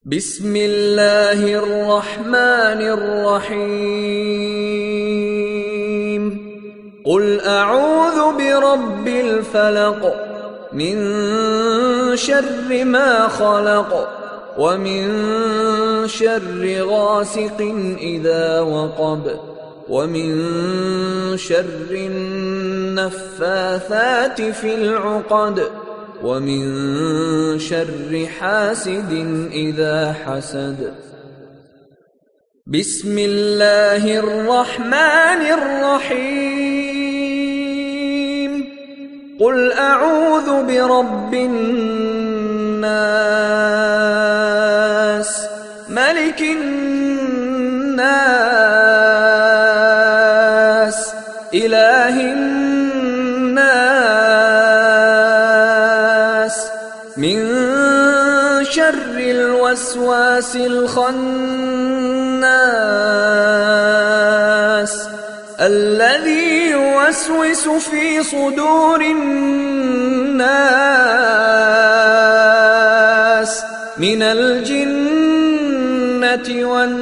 बिस्मिल्लाहिर रहमानिर रहीम। कुल अऊज़ु बिरब्बिल फलक मिन शर्रि मा खलक व मिन शर्रि गासिकिन इज़ा वक़ब व मिन शर्रि नफ़्फ़ाथाति फिल उक़द व मिन शर्रि हासिदिन इज़ा हसद। बिस्मिल्लाहिर रहमानिर रहीम। कुल अऊज़ु बिरब्बिन नास मलिकिन नास इलाहिन नास मिन शर्रिल वस्वासिल खन्नास अल्लज़ी युवस्विसु फ़ी सुदूरिन नास मिनल जिन्नति वन